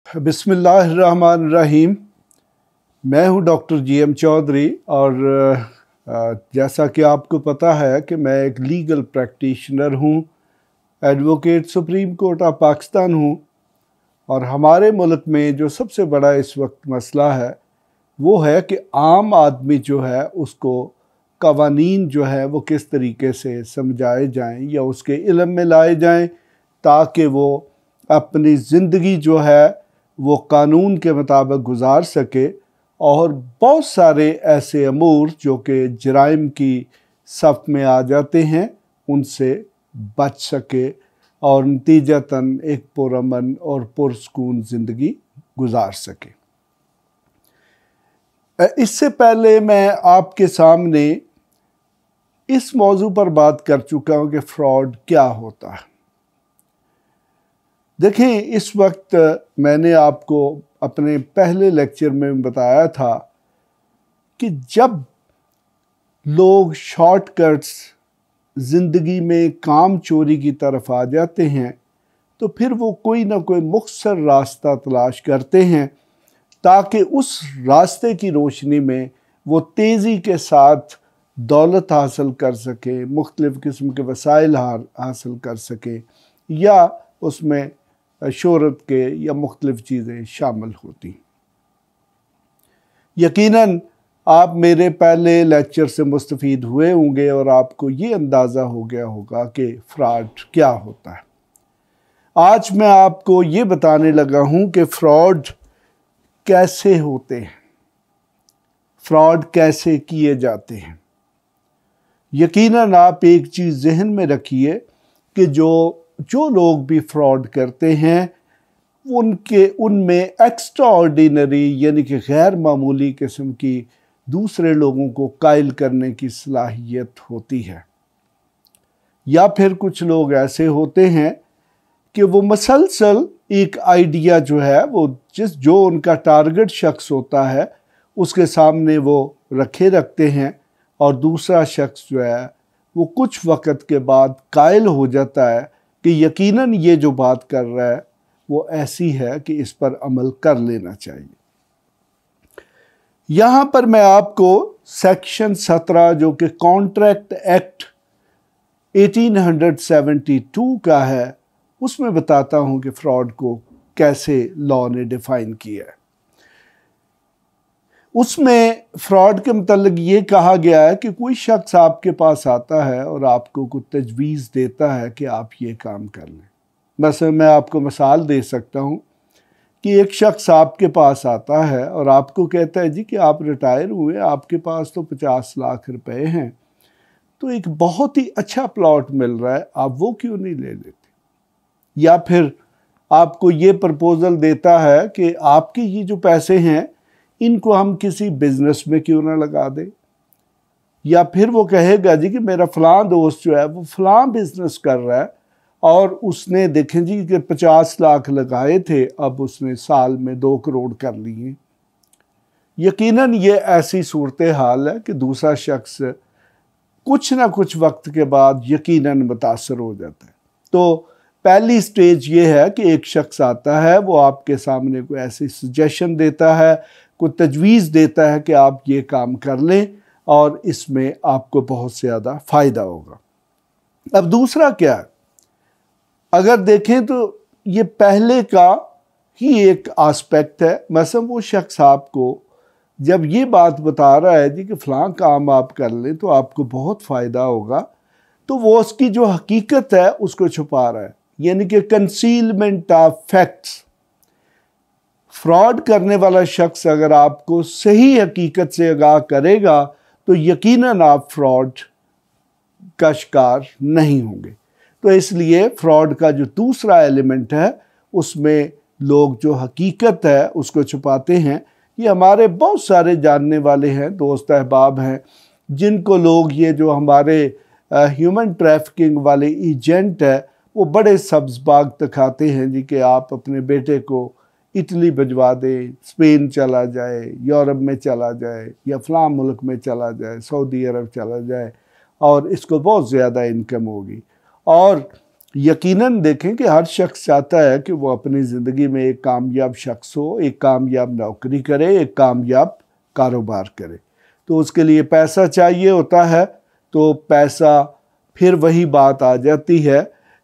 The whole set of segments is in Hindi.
बिस्मिल्लाहिर्रहमानिर्रहीम। मैं हूं डॉक्टर जी.एम. चौधरी और जैसा कि आपको पता है कि मैं एक लीगल प्रैक्टिशनर हूं, advocate supreme court of Pakistan हूं। और हमारे मुल्क में जो सबसे बड़ा इस वक्त मसला है वो है कि आम आदमी जो है उसको कवानीन जो है वो किस तरीके से समझाए जाएं या उसके इल्म में लाए जाएं ताकि वो अपनी ज़िंदगी जो है वो कानून के मुताबिक गुजार सके और बहुत सारे ऐसे अमूर जो कि जराइम की सफ़ में आ जाते हैं उनसे बच सके और नतीजतन एक पुरअमन और पुरसकून ज़िंदगी गुजार सके। इससे पहले मैं आपके सामने इस मौजू पर बात कर चुका हूँ कि फ़्रॉड क्या होता है। देखें, इस वक्त मैंने आपको अपने पहले लेक्चर में बताया था कि जब लोग शॉर्टकट्स ज़िंदगी में काम चोरी की तरफ आ जाते हैं तो फिर वो कोई ना कोई मुख्तसर रास्ता तलाश करते हैं ताकि उस रास्ते की रोशनी में वो तेज़ी के साथ दौलत हासिल कर सके, मुख्तलिफ़ किस्म के वसाइल हासिल कर सके या उसमें शोहरत के या मुख्तलिफ़ चीज़ें शामिल होती। यकीनन आप मेरे पहले लेक्चर से मुस्तफ़ीद हुए होंगे और आपको ये अंदाज़ा हो गया होगा कि फ़्रॉड क्या होता है। आज मैं आपको ये बताने लगा हूँ कि फ़्रॉड कैसे होते हैं, फ़्रॉड कैसे किए जाते हैं। यकीनन आप एक चीज़ जहन में रखिए कि जो लोग भी फ्रॉड करते हैं उनमें एक्स्ट्रा ऑर्डिनरी यानी कि गैर मामूली किस्म की दूसरे लोगों को कायल करने की सलाहियत होती है। या फिर कुछ लोग ऐसे होते हैं कि वो मसलसल एक आइडिया जो है वो जो उनका टारगेट शख्स होता है उसके सामने वो रखते हैं और दूसरा शख्स जो है वो कुछ वक़्त के बाद कायल हो जाता है कि यकीनन ये जो बात कर रहा है वो ऐसी है कि इस पर अमल कर लेना चाहिए। यहाँ पर मैं आपको सेक्शन 17 जो कि कॉन्ट्रैक्ट एक्ट 1872 का है उसमें बताता हूँ कि फ़्रॉड को कैसे लॉ ने डिफ़ाइन किया है। उसमें फ़्रॉड के मतलब ये कहा गया है कि कोई शख्स आपके पास आता है और आपको कुछ तजवीज़ देता है कि आप ये काम कर लें। बस मैं आपको मिसाल दे सकता हूँ कि एक शख्स आपके पास आता है और आपको कहता है जी कि आप रिटायर हुए, आपके पास तो 50 लाख रुपए हैं, तो एक बहुत ही अच्छा प्लॉट मिल रहा है, आप वो क्यों नहीं ले लेते। या फिर आपको ये प्रपोज़ल देता है कि आपके ये जो पैसे हैं इनको हम किसी बिजनेस में क्यों ना लगा दें। या फिर वो कहेगा जी कि मेरा फ़लाँ दोस्त जो है वो फ़लाँ बिजनेस कर रहा है और उसने देखें जी कि 50 लाख लगाए थे, अब उसने साल में 2 करोड़ कर लिए। यकीनन ये ऐसी सूरत हाल है कि दूसरा शख्स कुछ ना कुछ वक्त के बाद यकीनन मुतासर हो जाता है। तो पहली स्टेज ये है कि एक शख्स आता है, वो आपके सामने कोई ऐसी सजेशन देता है, कोई तजवीज़ देता है कि आप ये काम कर लें और इसमें आपको बहुत ज़्यादा फ़ायदा होगा। अब दूसरा क्या है, अगर देखें तो ये पहले का ही एक आस्पेक्ट है। मसलन वो शख्स आपको जब ये बात बता रहा है जी कि फ़लाँ काम आप कर लें तो आपको बहुत फ़ायदा होगा, तो वो उसकी जो हकीकत है उसको छुपा रहा है, यानी कि कंसीलमेंट ऑफ फैक्ट्स। फ्रॉड करने वाला शख्स अगर आपको सही हकीकत से आगाह करेगा तो यकीनन आप फ्रॉड का शिकार नहीं होंगे। तो इसलिए फ्रॉड का जो दूसरा एलिमेंट है उसमें लोग जो हकीकत है उसको छुपाते हैं। ये हमारे बहुत सारे जानने वाले हैं, दोस्त अहबाब हैं, जिनको लोग ये जो हमारे ह्यूमन ट्रैफिकिंग वाले एजेंट है वो बड़े सब्ज़ बाग दिखाते हैं जी कि आप अपने बेटे को इटली भिजवा दें, स्पेन चला जाए, यूरोप में चला जाए या फ़लाँ मुल्क में चला जाए, सऊदी अरब चला जाए और इसको बहुत ज़्यादा इनकम होगी। और यकीनन देखें कि हर शख्स चाहता है कि वो अपनी ज़िंदगी में एक कामयाब शख्स हो, एक कामयाब नौकरी करे, एक कामयाब कारोबार करे। तो उसके लिए पैसा चाहिए होता है। तो पैसा, फिर वही बात आ जाती है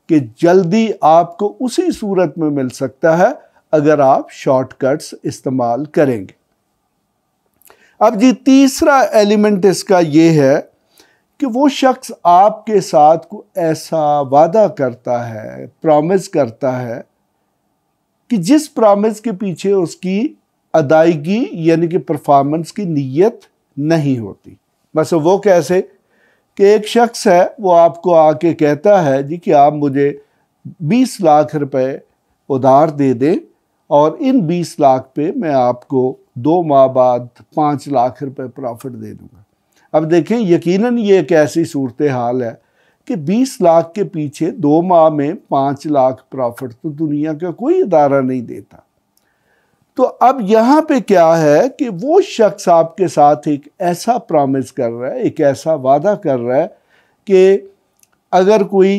कि जल्दी आपको उसी सूरत में मिल सकता है अगर आप शॉर्टकट्स इस्तेमाल करेंगे। अब जी तीसरा एलिमेंट इसका ये है कि वो शख्स आपके साथ को ऐसा वादा करता है, प्रॉमिस करता है कि जिस प्रॉमिस के पीछे उसकी अदायगी यानी कि परफॉर्मेंस की नीयत नहीं होती। बस वो कैसे कि एक शख्स है, वो आपको आके कहता है जी कि आप मुझे 20 लाख रुपए उधार दे दें और इन 20 लाख पे मैं आपको 2 माह बाद 5 लाख रुपए प्रॉफिट दे दूंगा। अब देखें, यकीनन ये एक ऐसी सूरत हाल है कि 20 लाख के पीछे 2 माह में 5 लाख प्रॉफिट तो दुनिया का कोई इदारा नहीं देता। तो अब यहाँ पे क्या है कि वो शख्स आपके साथ एक ऐसा प्रॉमिस कर रहा है, एक ऐसा वादा कर रहा है कि अगर कोई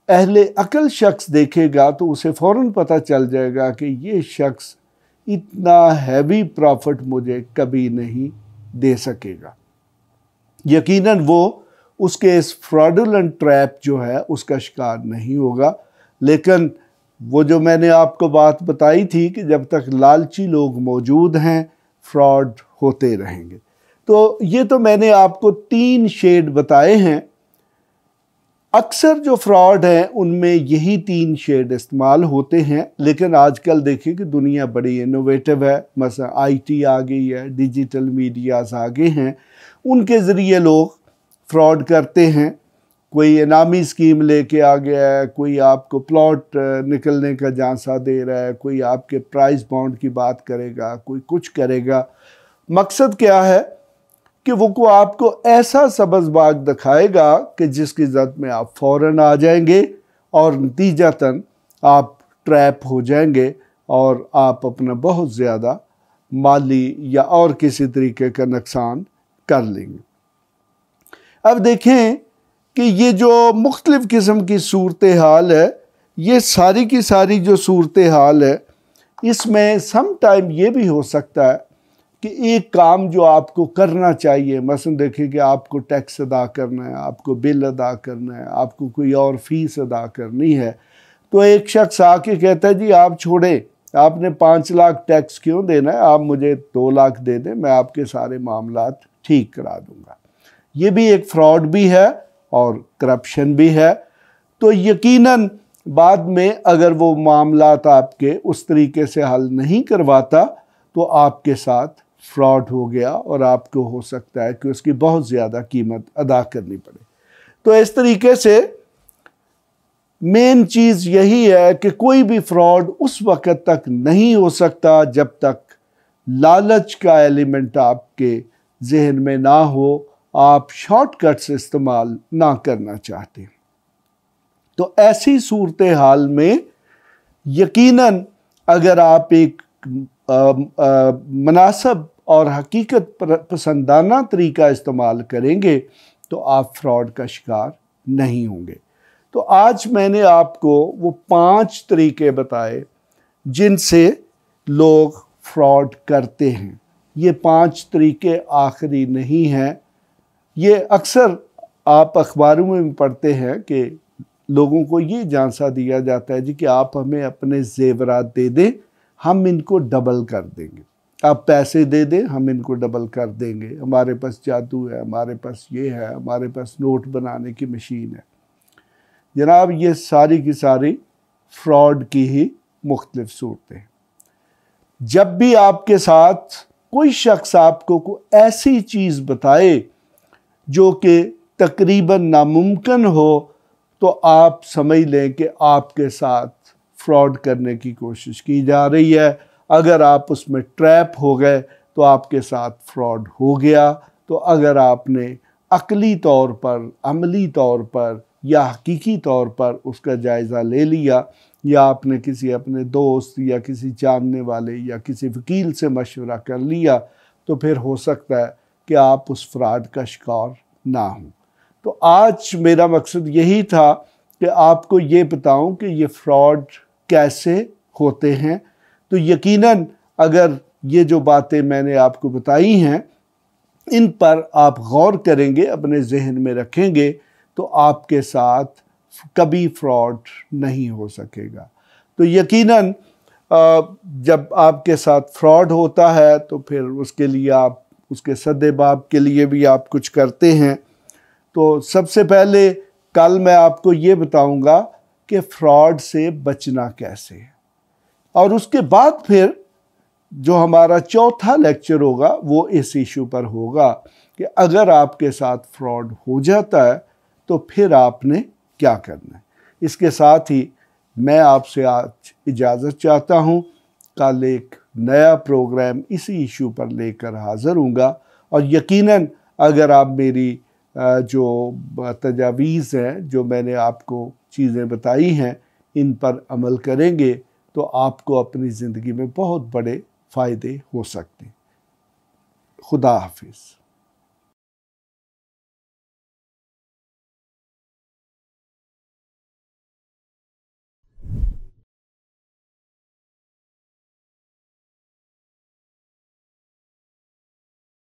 अहले अकल शख्स देखेगा तो उसे फ़ौरन पता चल जाएगा कि ये शख्स इतना हैवी प्रॉफिट मुझे कभी नहीं दे सकेगा। यकीनन वो उसके इस फ्रॉडुलेंट ट्रैप जो है उसका शिकार नहीं होगा। लेकिन वो जो मैंने आपको बात बताई थी कि जब तक लालची लोग मौजूद हैं फ्रॉड होते रहेंगे। तो ये तो मैंने आपको 3 शेड बताए हैं। अक्सर जो फ्रॉड हैं उनमें यही 3 शेड इस्तेमाल होते हैं। लेकिन आजकल देखिए कि दुनिया बड़ी इनोवेटिव है। मसलन आईटी आ गई है, डिजिटल मीडियाज़ आ गए हैं, उनके ज़रिए लोग फ्रॉड करते हैं। कोई इनामी स्कीम लेके आ गया है, कोई आपको प्लॉट निकलने का झांसा दे रहा है, कोई आपके प्राइस बॉन्ड की बात करेगा, कोई कुछ करेगा। मकसद क्या है कि वो को आपको ऐसा सब्ज़ बाग दिखाएगा कि जिसकी जद में आप फ़ौरन आ जाएंगे और नतीजतन आप ट्रैप हो जाएंगे और आप अपना बहुत ज़्यादा माली या और किसी तरीके का नुकसान कर लेंगे। अब देखें कि ये जो मुख्तलिफ़ किस्म की सूरत हाल है, ये सारी की सारी जो सूरत हाल है, इसमें सम टाइम ये भी हो सकता है कि एक काम जो आपको करना चाहिए, मसलन देखिए कि आपको टैक्स अदा करना है, आपको बिल अदा करना है, आपको कोई और फीस अदा करनी है, तो एक शख्स आके कहता है जी आप छोड़ें, आपने 5 लाख टैक्स क्यों देना है, आप मुझे 2 लाख दे दें, मैं आपके सारे मामलात ठीक करा दूंगा। ये भी एक फ्रॉड भी है और करप्शन भी है। तो यकीनन बाद में अगर वो मामलात आपके उस तरीके से हल नहीं करवाता तो आपके साथ फ्रॉड हो गया और आपको हो सकता है कि उसकी बहुत ज़्यादा कीमत अदा करनी पड़े। तो इस तरीके से मेन चीज़ यही है कि कोई भी फ्रॉड उस वक़्त तक नहीं हो सकता जब तक लालच का एलिमेंट आपके जहन में ना हो, आप शॉर्टकट्स इस्तेमाल ना करना चाहते। तो ऐसी सूरत हाल में यकीनन अगर आप एक मुनासिब और हकीकत पसंदाना तरीका इस्तेमाल करेंगे तो आप फ्रॉड का शिकार नहीं होंगे। तो आज मैंने आपको वो 5 तरीके बताए जिनसे लोग फ्रॉड करते हैं। ये 5 तरीके आखिरी नहीं हैं। ये अक्सर आप अखबारों में भी पढ़ते हैं कि लोगों को ये झांसा दिया जाता है जी कि आप हमें अपने ज़ेवरात दे दें, हम इनको डबल कर देंगे। आप पैसे दे दें, हम इनको डबल कर देंगे। हमारे पास जादू है, हमारे पास ये है, हमारे पास नोट बनाने की मशीन है। जनाब, ये सारी की सारी फ्रॉड की ही मुख्तलिफ सूरतें हैं। जब भी आपके साथ कोई शख्स आपको कोई ऐसी चीज़ बताए जो कि तकरीबन नामुमकिन हो, तो आप समझ लें कि आपके साथ फ्रॉड करने की कोशिश की जा रही है। अगर आप उसमें ट्रैप हो गए तो आपके साथ फ्रॉड हो गया। तो अगर आपने अकली तौर पर, अमली तौर पर या हकीकी तौर पर उसका जायज़ा ले लिया, या आपने किसी अपने दोस्त या किसी जानने वाले या किसी वकील से मशवरा कर लिया, तो फिर हो सकता है कि आप उस फ्रॉड का शिकार ना हों। तो आज मेरा मकसद यही था कि आपको ये बताऊं कि ये फ्रॉड कैसे होते हैं, तो यकीनन अगर ये जो बातें मैंने आपको बताई हैं इन पर आप गौर करेंगे, अपने जहन में रखेंगे, तो आपके साथ कभी फ्रॉड नहीं हो सकेगा। तो यकीनन जब आपके साथ फ्रॉड होता है तो फिर उसके लिए आप उसके सद्देबाब के लिए भी आप कुछ करते हैं। तो सबसे पहले कल मैं आपको ये बताऊंगा कि फ्रॉड से बचना कैसे है, और उसके बाद फिर जो हमारा चौथा लेक्चर होगा वो इस इशू पर होगा कि अगर आपके साथ फ्रॉड हो जाता है तो फिर आपने क्या करना है। इसके साथ ही मैं आपसे आज इजाज़त चाहता हूँ। कल एक नया प्रोग्राम इसी इशू पर लेकर हाज़िर हूँगा, और यकीनन अगर आप मेरी जो तजावीज़ हैं, जो मैंने आपको चीज़ें बताई हैं, इन पर अमल करेंगे तो आपको अपनी ज़िंदगी में बहुत बड़े फ़ायदे हो सकते हैं। खुदा हाफिज़।